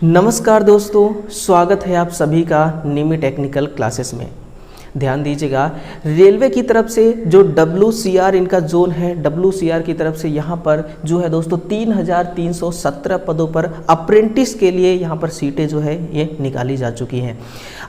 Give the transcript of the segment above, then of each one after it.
नमस्कार दोस्तों, स्वागत है आप सभी का निमी टेक्निकल क्लासेस में। ध्यान दीजिएगा, रेलवे की तरफ से जो WCR इनका जोन है, WCR की तरफ से यहाँ पर जो है दोस्तों 3317 पदों पर अप्रेंटिस के लिए यहाँ पर सीटें जो है ये निकाली जा चुकी हैं।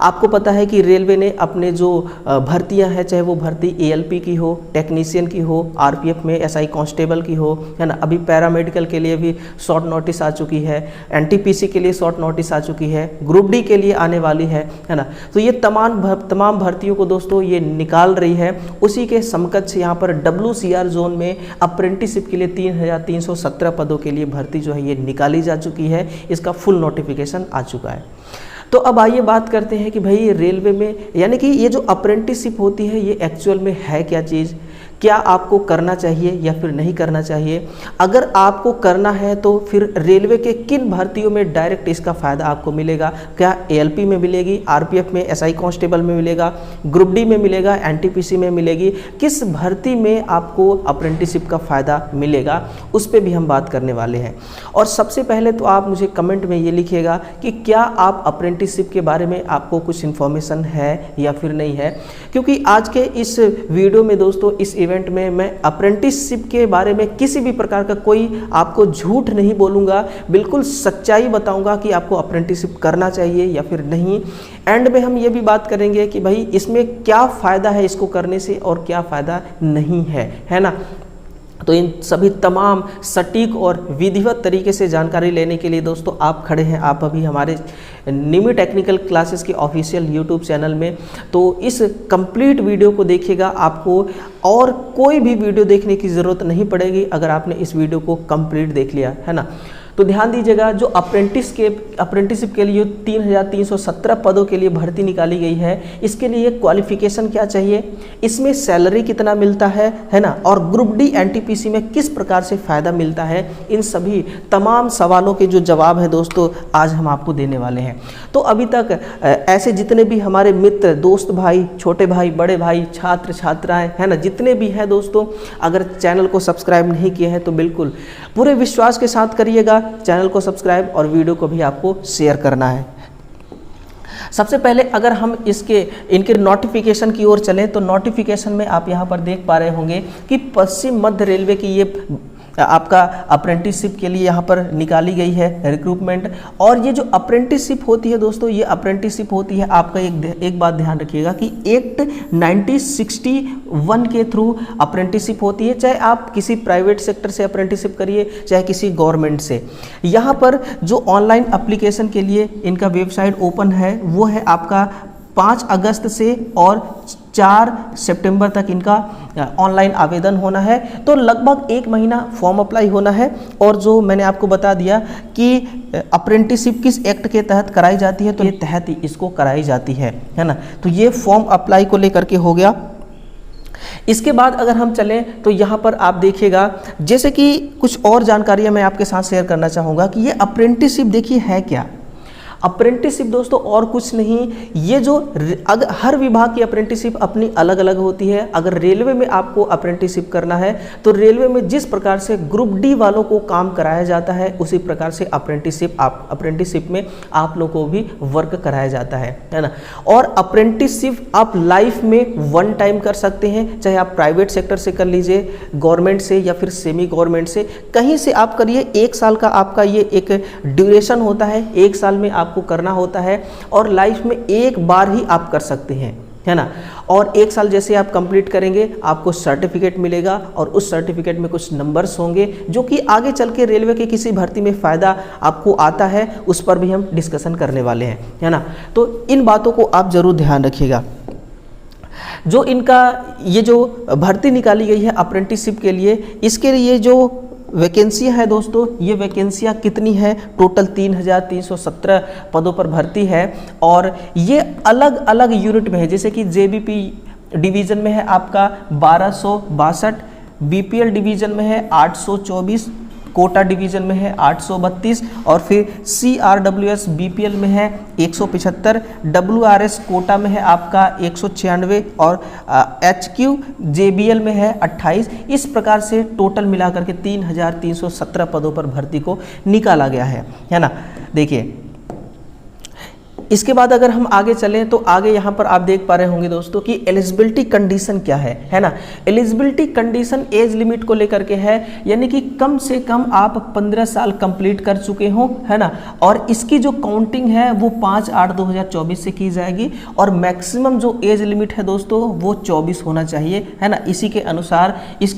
आपको पता है कि रेलवे ने अपने जो भर्तियां हैं, चाहे वो भर्ती ALP की हो, टेक्नीशियन की हो, RPF में SI कांस्टेबल की हो, है ना, अभी पैरामेडिकल के लिए भी शॉर्ट नोटिस आ चुकी है, NTPC के लिए शॉर्ट नोटिस आ चुकी है, ग्रुप D के लिए आने वाली है ना। तो ये तमाम भर्तियों को दोस्तों ये निकाल रही है। उसी के समकक्ष यहाँ पर WCR जोन में अप्रेंटिसशिप के लिए 3317 पदों के लिए भर्ती जो है ये निकाली जा चुकी है। इसका फुल नोटिफिकेशन आ चुका है। तो अब आइए बात करते हैं कि भाई रेलवे में यानी कि ये जो अप्रेंटिसशिप होती है ये एक्चुअल में है क्या चीज़, क्या आपको करना चाहिए या फिर नहीं करना चाहिए। अगर आपको करना है तो फिर रेलवे के किन भर्तियों में डायरेक्ट इसका फ़ायदा आपको मिलेगा। क्या ALP में मिलेगी, RPF में, SI कांस्टेबल में मिलेगा, ग्रुप D में मिलेगा, NTPC में मिलेगी, किस भर्ती में आपको अप्रेंटिसशिप का फ़ायदा मिलेगा, उस पर भी हम बात करने वाले हैं। और सबसे पहले तो आप मुझे कमेंट में ये लिखिएगा कि क्या आप अप्रेंटिसशिप के बारे में आपको कुछ इन्फॉर्मेशन है या फिर नहीं है। क्योंकि आज के इस वीडियो में दोस्तों, इस इवेंट में मैं अप्रेंटिसशिप के बारे में किसी भी प्रकार का कोई आपको झूठ नहीं बोलूँगा, बिल्कुल सच्चाई बताऊँगा कि आपको अप्रेंटिसशिप करना चाहिए या फिर नहीं। एंड में हम ये भी बात करेंगे कि भाई इसमें क्या फ़ायदा है इसको करने से और क्या फ़ायदा नहीं है ना। तो इन सभी तमाम सटीक और विधिवत तरीके से जानकारी लेने के लिए दोस्तों आप खड़े हैं, आप अभी हमारे निमी टेक्निकल क्लासेस के ऑफिशियल यूट्यूब चैनल में। तो इस कंप्लीट वीडियो को देखिएगा, आपको और कोई भी वीडियो देखने की ज़रूरत नहीं पड़ेगी अगर आपने इस वीडियो को कंप्लीट देख लिया है ना। तो ध्यान दीजिएगा, जो अप्रेंटिसशिप के लिए 3317 पदों के लिए भर्ती निकाली गई है, इसके लिए क्वालिफिकेशन क्या चाहिए, इसमें सैलरी कितना मिलता है ना, और ग्रुप D NTPC में किस प्रकार से फ़ायदा मिलता है, इन सभी तमाम सवालों के जो जवाब है दोस्तों आज हम आपको देने वाले हैं। तो अभी तक ऐसे जितने भी हमारे मित्र, दोस्त भाई, छोटे भाई, बड़े भाई, छात्र छात्राएँ है ना, जितने भी हैं दोस्तों, अगर चैनल को सब्सक्राइब नहीं किए हैं तो बिल्कुल पूरे विश्वास के साथ करिएगा चैनल को सब्सक्राइब, और वीडियो को भी आपको शेयर करना है। सबसे पहले अगर हम इनके नोटिफिकेशन की ओर चलें तो नोटिफिकेशन में आप यहाँ पर देख पा रहे होंगे कि पश्चिम मध्य रेलवे की ये आपका अप्रेंटिसशिप के लिए यहाँ पर निकाली गई है रिक्रूटमेंट। और ये जो अप्रेंटिसशिप होती है दोस्तों, ये अप्रेंटिसशिप होती है आपका एक बात ध्यान रखिएगा कि एक्ट 1961 के थ्रू अप्रेंटिसशिप होती है। चाहे आप किसी प्राइवेट सेक्टर से अप्रेंटिसशिप करिए, चाहे किसी गवर्नमेंट से। यहाँ पर जो ऑनलाइन एप्लीकेशन के लिए इनका वेबसाइट ओपन है वो है आपका 5 अगस्त से और 4 सितंबर तक इनका ऑनलाइन आवेदन होना है। तो लगभग 1 महीना फॉर्म अप्लाई होना है। और जो मैंने आपको बता दिया कि अप्रेंटिसशिप किस एक्ट के तहत कराई जाती है, तो ये तहत ही इसको कराई जाती है ना। तो ये फॉर्म अप्लाई को लेकर के हो गया। इसके बाद अगर हम चलें तो यहाँ पर आप देखिएगा, जैसे कि कुछ और जानकारियाँ मैं आपके साथ शेयर करना चाहूँगा कि ये अप्रेंटिसशिप देखिए है क्या। अप्रेंटिसशिप दोस्तों और कुछ नहीं, ये जो अगर हर विभाग की अप्रेंटिसशिप अपनी अलग अलग होती है। अगर रेलवे में आपको अप्रेंटिसशिप करना है तो रेलवे में जिस प्रकार से ग्रुप D वालों को काम कराया जाता है उसी प्रकार से अप्रेंटिसशिप में आप लोगों को भी वर्क कराया जाता है ना। और अप्रेंटिसशिप आप लाइफ में 1 टाइम कर सकते हैं, चाहे आप प्राइवेट सेक्टर से कर लीजिए, गवर्नमेंट से या फिर सेमी गवर्नमेंट से, कहीं से आप करिए। 1 साल का आपका ये एक ड्यूरेशन होता है, 1 साल में आपको करना होता है और लाइफ में एक बार ही आप कर सकते हैं, है ना। और 1 साल जैसे आप कंप्लीट करेंगे आपको सर्टिफिकेट मिलेगा और उस सर्टिफिकेट में कुछ नंबर्स होंगे जो कि आगे चल के रेलवे के किसी भर्ती में फ़ायदा आपको आता है, उस पर भी हम डिस्कशन करने वाले हैं, है ना। तो इन बातों को आप ज़रूर ध्यान रखिएगा। जो इनका ये जो भर्ती निकाली गई है अप्रेंटिसशिप के लिए, इसके लिए जो वैकेंसियाँ है दोस्तों, ये वैकेंसियाँ कितनी है, टोटल 3317 पदों पर भर्ती है। और ये अलग अलग यूनिट में है, जैसे कि JBP डिवीज़न में है आपका 1262, BPL डिवीज़न में है 824, कोटा डिवीज़न में है 832 और फिर CRWS BPL में है 175, WRS कोटा में है आपका 196 और HQ JBL में है 28। इस प्रकार से टोटल मिलाकर के 3317 पदों पर भर्ती को निकाला गया है ना। देखिए इसके बाद अगर हम आगे चलें तो आगे यहाँ पर आप देख पा रहे होंगे दोस्तों कि एलिजिबिलिटी कंडीशन क्या है ना। एलिजिबिलिटी कंडीशन एज लिमिट को लेकर के है, यानी कि कम से कम आप 15 साल कंप्लीट कर चुके हो, है ना। और इसकी जो काउंटिंग है वो 5/8/2024 से की जाएगी और मैक्सिमम जो एज लिमिट है दोस्तों वो 24 होना चाहिए, है ना। इसके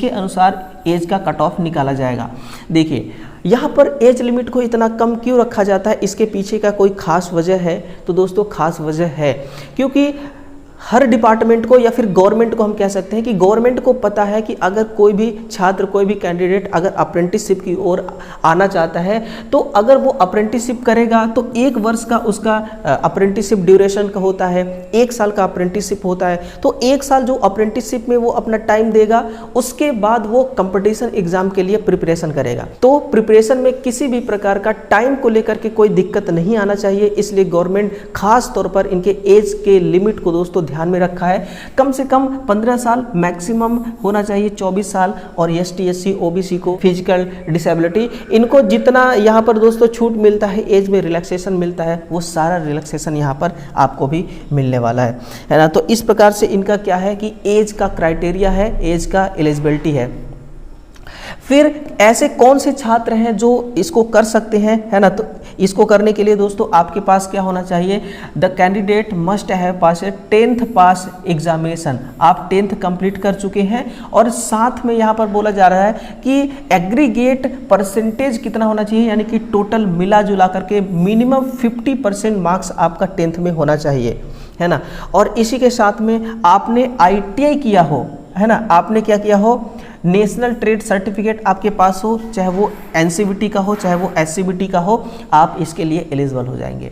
अनुसार एज का कट ऑफ निकाला जाएगा। देखिए यहाँ पर एज लिमिट को इतना कम क्यों रखा जाता है, इसके पीछे का कोई खास वजह है? तो दोस्तों खास वजह है क्योंकि हर डिपार्टमेंट को या फिर गवर्नमेंट को हम कह सकते हैं कि गवर्नमेंट को पता है कि अगर कोई भी छात्र, कोई भी कैंडिडेट अगर अप्रेंटिसशिप की ओर आना चाहता है तो अगर वो अप्रेंटिसशिप करेगा तो 1 वर्ष का उसका अप्रेंटिसशिप ड्यूरेशन का होता है, 1 साल का अप्रेंटिसशिप होता है। तो 1 साल जो अप्रेंटिसशिप में वो अपना टाइम देगा, उसके बाद वो कंपटीशन एग्जाम के लिए प्रिपरेशन करेगा। तो प्रिपरेशन में किसी भी प्रकार का टाइम को लेकर के कोई दिक्कत नहीं आना चाहिए, इसलिए गवर्नमेंट खास तौर पर इनके एज के लिमिट को दोस्तों ध्यान में रखा है। कम से कम 15 साल, मैक्सिमम होना चाहिए 24 साल। और ST SC OBC को फिजिकल डिसेबिलिटी, इनको जितना यहाँ पर दोस्तों छूट मिलता है, एज में रिलैक्सेशन मिलता है, वो सारा रिलैक्सेशन यहाँ पर आपको भी मिलने वाला है ना। तो इस प्रकार से इनका क्या है कि एज का क्राइटेरिया है, एज का एलिजिबिलिटी है। फिर ऐसे कौन से छात्र हैं जो इसको कर सकते हैं, है ना। तो इसको करने के लिए दोस्तों आपके पास क्या होना चाहिए? The candidate must have pass A 10th pass examination. आप 10th कंप्लीट कर चुके हैं और साथ में यहाँ पर बोला जा रहा है कि एग्रीगेट परसेंटेज कितना होना चाहिए, यानी कि टोटल मिला जुला करके मिनिमम 50% मार्क्स आपका 10th में होना चाहिए, है ना। और इसी के साथ में आपने ITI किया हो, है ना, आपने क्या किया हो, नेशनल ट्रेड सर्टिफिकेट आपके पास हो, चाहे वो NCVT का हो चाहे वो SCBT का हो, आप इसके लिए एलिजिबल हो जाएंगे,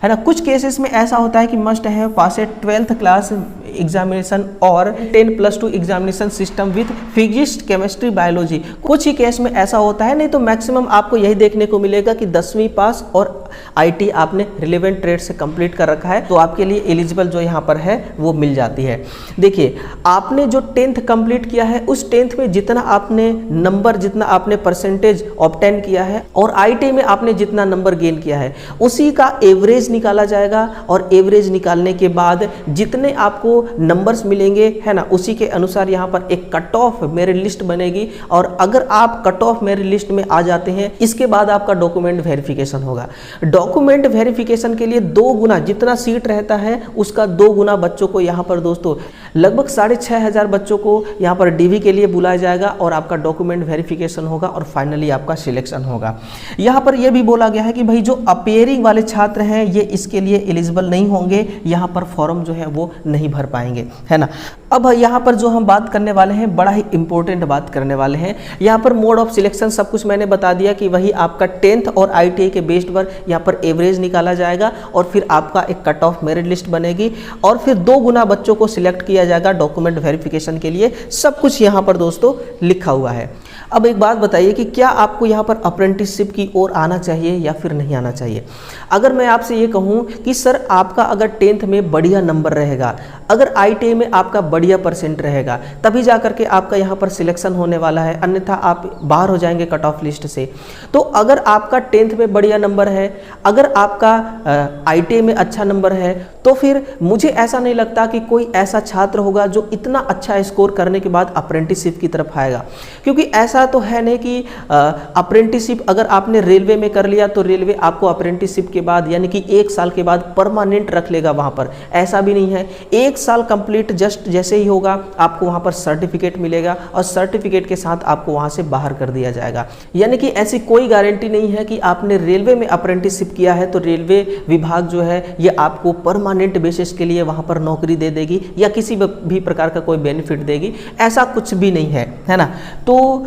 है ना। कुछ केसेस में ऐसा होता है कि must have pass A 12th class examination और 10+2 examination system with physics, chemistry, biology. कुछ ही केस में ऐसा होता है, नहीं तो मैक्सिमम आपको यही देखने को मिलेगा कि 10वीं पास और IT आपने रिलेवेंट ट्रेड से कंप्लीट कर रखा है, तो आपके लिए एलिजिबल जो यहाँ पर है वो मिल जाती है। देखिए आपने जो 10th कंप्लीट किया है, उस 10th में जितना आपने नंबर, जितना आपने परसेंटेज ऑब्टेन किया है और ITI में आपने जितना नंबर गेन किया है, उसी का एवरेज निकाला जाएगा और एवरेज निकालने के बाद जितने आपको नंबर्स मिलेंगे, है ना, उसी के अनुसार यहाँ पर एक कट ऑफ मेरिट लिस्ट बनेगी। और अगर आप कट ऑफ मेरिट लिस्ट में आ जाते हैं, इसके बाद आपका डॉक्यूमेंट वेरिफिकेशन होगा। डॉक्यूमेंट वेरिफिकेशन के लिए 2 गुना जितना सीट रहता है उसका 2 गुना बच्चों को यहाँ पर दोस्तों लगभग 6500 बच्चों को यहाँ पर DV के लिए बुलाया जाएगा और आपका डॉक्यूमेंट वेरिफिकेशन होगा और फाइनली आपका सिलेक्शन होगा। यहाँ पर यह भी बोला गया है कि भाई जो अपेयरिंग वाले छात्र हैं ये इसके लिए एलिजिबल नहीं होंगे, यहाँ पर फॉर्म जो है वो नहीं भर पाएंगे, है ना। अब यहाँ पर जो हम बात करने वाले हैं, बड़ा ही इंपॉर्टेंट बात करने वाले हैं। यहाँ पर मोड ऑफ सिलेक्शन सब कुछ मैंने बता दिया कि वही आपका 10th और ITI के बेस्ड पर यहाँ पर एवरेज निकाला जाएगा और फिर आपका एक कट ऑफ मेरिट लिस्ट बनेगी और फिर 2 गुना बच्चों को सिलेक्ट किया जाएगा डॉक्यूमेंट वेरिफिकेशन के लिए। सब कुछ यहाँ पर दोस्तों लिखा हुआ है। अब एक बात बताइए कि क्या आपको यहाँ पर अप्रेंटिसशिप की ओर आना चाहिए या फिर नहीं आना चाहिए। अगर मैं आपसे ये कहूँ कि सर आपका अगर 10th में बढ़िया नंबर रहेगा, अगर ITI में आपका बढ़िया परसेंट रहेगा, तभी जा करके आपका यहाँ पर सिलेक्शन होने वाला है, अन्यथा आप बाहर हो जाएंगे कट ऑफ लिस्ट से। तो अगर आपका 10th में बढ़िया नंबर है, अगर आपका ITI में अच्छा नंबर है, तो फिर मुझे ऐसा नहीं लगता कि कोई ऐसा छात्र होगा जो इतना अच्छा स्कोर करने के बाद अप्रेंटिसशिप की तरफ आएगा। क्योंकि ऐसा तो है नहीं कि अप्रेंटिसशिप अगर आपने रेलवे में कर लिया तो रेलवे आपको अप्रेंटिसशिप के बाद यानी कि 1 साल के बाद परमानेंट रख लेगा वहां पर, ऐसा भी नहीं है। 1 साल कंप्लीट जस्ट जैसे ही होगा आपको वहां पर सर्टिफिकेट मिलेगा और सर्टिफिकेट के साथ आपको वहां से बाहर कर दिया जाएगा। यानी कि ऐसी कोई गारंटी नहीं है कि आपने रेलवे में अप्रेंटिसशिप किया है तो रेलवे विभाग जो है ये आपको परमानेंट बेसिस के लिए वहां पर नौकरी दे देगी या किसी भी प्रकार का कोई बेनिफिट देगी, ऐसा कुछ भी नहीं है ना। तो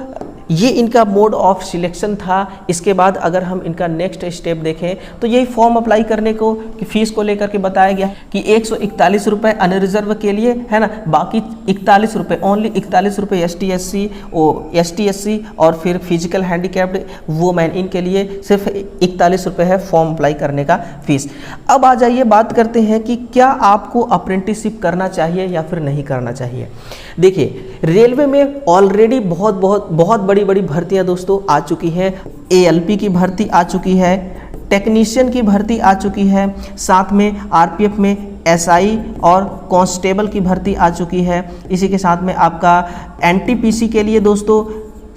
ये इनका मोड ऑफ सिलेक्शन था। इसके बाद अगर हम इनका नेक्स्ट स्टेप देखें तो यही फॉर्म अप्लाई करने को कि फीस को लेकर के बताया गया कि 141 रुपये अनरिजर्व के लिए, है ना, बाकी 41 रुपये, ओनली 41 रुपये ST SC और फिर फिजिकल हैंडीकैप्ड वुमेन, इनके लिए सिर्फ 41 रुपये है फॉर्म अप्लाई करने का फीस। अब आ जाइए बात करते हैं कि क्या आपको अप्रेंटिसशिप करना चाहिए या फिर नहीं करना चाहिए। देखिए रेलवे में ऑलरेडी बहुत बड़ी भर्तियां दोस्तों आ चुकी हैं। ALP की भर्ती आ चुकी है, टेक्नीशियन की भर्ती आ चुकी है, साथ में आरपीएफ में एसआई और कांस्टेबल की भर्ती आ चुकी है। इसी के साथ में आपका एनटीपीसी के लिए दोस्तों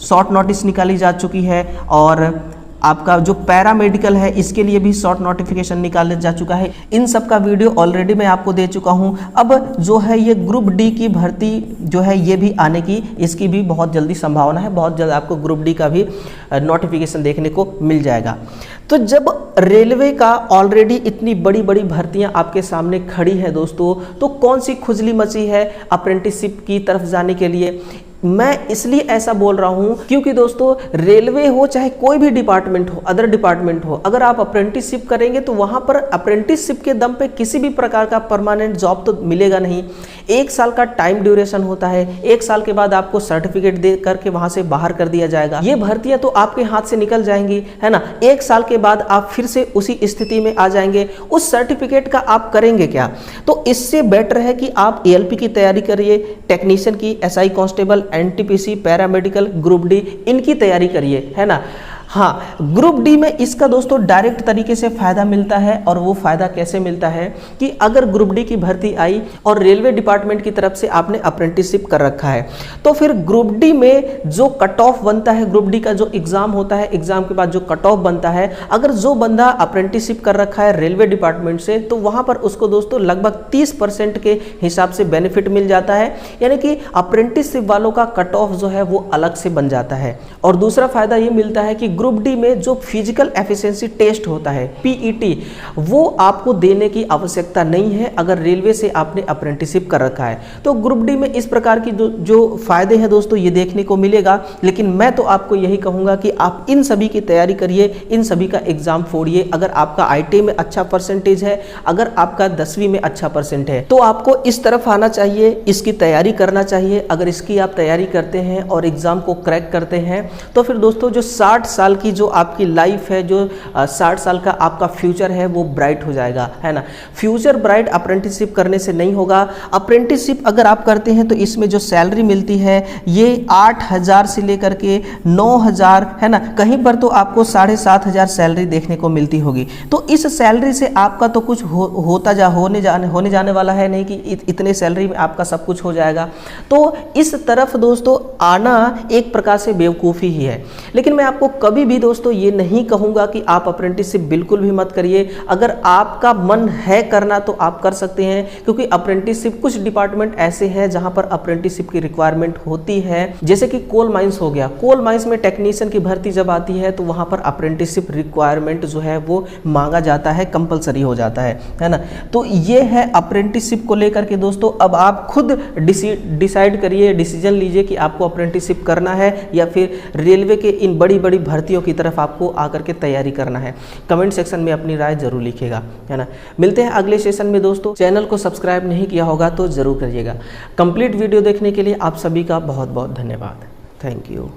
शॉर्ट नोटिस निकाली जा चुकी है, और आपका जो पैरामेडिकल है इसके लिए भी शॉर्ट नोटिफिकेशन निकाला जा चुका है। इन सब का वीडियो ऑलरेडी मैं आपको दे चुका हूं। अब जो है ये ग्रुप डी की भर्ती जो है ये भी आने की, इसकी भी बहुत जल्दी संभावना है। बहुत जल्द आपको ग्रुप डी का भी नोटिफिकेशन देखने को मिल जाएगा। तो जब रेलवे का ऑलरेडी इतनी बड़ी बड़ी भर्तियां आपके सामने खड़ी है दोस्तों, तो कौन सी खुजली मची है अप्रेंटिसशिप की तरफ जाने के लिए। मैं इसलिए ऐसा बोल रहा हूं क्योंकि दोस्तों रेलवे हो चाहे कोई भी डिपार्टमेंट हो, अदर डिपार्टमेंट हो, अगर आप अप्रेंटिसशिप करेंगे तो वहां पर अप्रेंटिसशिप के दम पे किसी भी प्रकार का परमानेंट जॉब तो मिलेगा नहीं। 1 साल का टाइम ड्यूरेशन होता है, 1 साल के बाद आपको सर्टिफिकेट दे करके वहां से बाहर कर दिया जाएगा। ये भर्तियां तो आपके हाथ से निकल जाएंगी, है ना। 1 साल के बाद आप फिर से उसी स्थिति में आ जाएंगे। उस सर्टिफिकेट का आप करेंगे क्या। तो इससे बेटर है कि आप एएलपी की तैयारी करिए, टेक्नीशियन की, SI constable, NTPC, paramedical, group D, इनकी तैयारी करिए, है ना। हाँ, ग्रुप डी में इसका दोस्तों डायरेक्ट तरीके से फायदा मिलता है, और वो फायदा कैसे मिलता है कि अगर ग्रुप डी की भर्ती आई और रेलवे डिपार्टमेंट की तरफ से आपने अप्रेंटिसशिप कर रखा है, तो फिर ग्रुप डी में जो कट ऑफ बनता है, ग्रुप डी का जो एग्जाम होता है, एग्जाम के बाद जो कट ऑफ बनता है, अगर जो बंदा अप्रेंटिसशिप कर रखा है रेलवे डिपार्टमेंट से, तो वहां पर उसको दोस्तों लगभग 30% के हिसाब से बेनिफिट मिल जाता है। यानी कि अप्रेंटिसशिप वालों का कट ऑफ जो है वो अलग से बन जाता है। और दूसरा फायदा ये मिलता है कि ग्रुप डी में जो फिजिकल एफिशिएंसी टेस्ट होता है, पीईटी, वो आपको देने की आवश्यकता नहीं है अगर रेलवे से आपने अप्रेंटिसशिप कर रखा है। तो ग्रुप डी में इस प्रकार की जो फायदे हैं दोस्तों ये देखने को मिलेगा। लेकिन मैं तो आपको यही कहूंगा कि आप इन सभी की तैयारी करिए, इन सभी का एग्जाम फोड़िए। अगर आपका आईटी में अच्छा परसेंटेज है, अगर आपका 10वीं में अच्छा परसेंट है, तो आपको इस तरफ आना चाहिए, इसकी तैयारी करना चाहिए। अगर इसकी आप तैयारी करते हैं और एग्जाम को क्रैक करते हैं, तो फिर दोस्तों जो 60 साल की जो आपकी लाइफ है, जो 60 साल का आपका फ्यूचर है, वो ब्राइट हो जाएगा, है ना। फ्यूचर ब्राइट अप्रेंटिसशिप करने से नहीं होगा। अप्रेंटिसशिप अगर आप करते हैं तो इसमें जो सैलरी मिलती है ये 8000 से लेकर के 9000, है ना। कहीं पर तो आपको 7500 सैलरी देखने को मिलती होगी। तो इस सैलरी से आपका तो कुछ होने जाने वाला है नहीं कि इतने सैलरी में आपका सब कुछ हो जाएगा। तो इस तरफ दोस्तों आना एक प्रकार से बेवकूफ़ी ही है। लेकिन मैं आपको कभी भी दोस्तों ये नहीं कहूंगा कि आप अप्रेंटिसशिप बिल्कुल भी मत करिए। अगर आपका मन है करना तो आप कर सकते हैं, क्योंकि अप्रेंटिसशिप कुछ डिपार्टमेंट ऐसे हैं जहां पर अप्रेंटिसशिप की रिक्वायरमेंट होती है। जैसे कि कोल माइंस हो गया, कोल माइंस में टेक्नीशियन की भर्ती जब आती है तो वहां पर अप्रेंटिसशिप रिक्वायरमेंट जो है वो मांगा जाता है, कंपलसरी हो जाता है ना। तो ये है अप्रेंटिसशिप को लेकर के दोस्तों। अब आप खुद डिसाइड करिए, डिसीजन लीजिए कि आपको अप्रेंटिसशिप करना है या फिर रेलवे के इन बड़ी बड़ी भर्तियों की तरफ आपको आकर के तैयारी करना है। कमेंट सेक्शन में अपनी राय जरूर लिखिएगा, है ना। मिलते हैं अगले सेशन में दोस्तों। चैनल को सब्सक्राइब नहीं किया होगा तो जरूर करिएगा। कंप्लीट वीडियो देखने के लिए आप सभी का बहुत बहुत धन्यवाद। Thank you.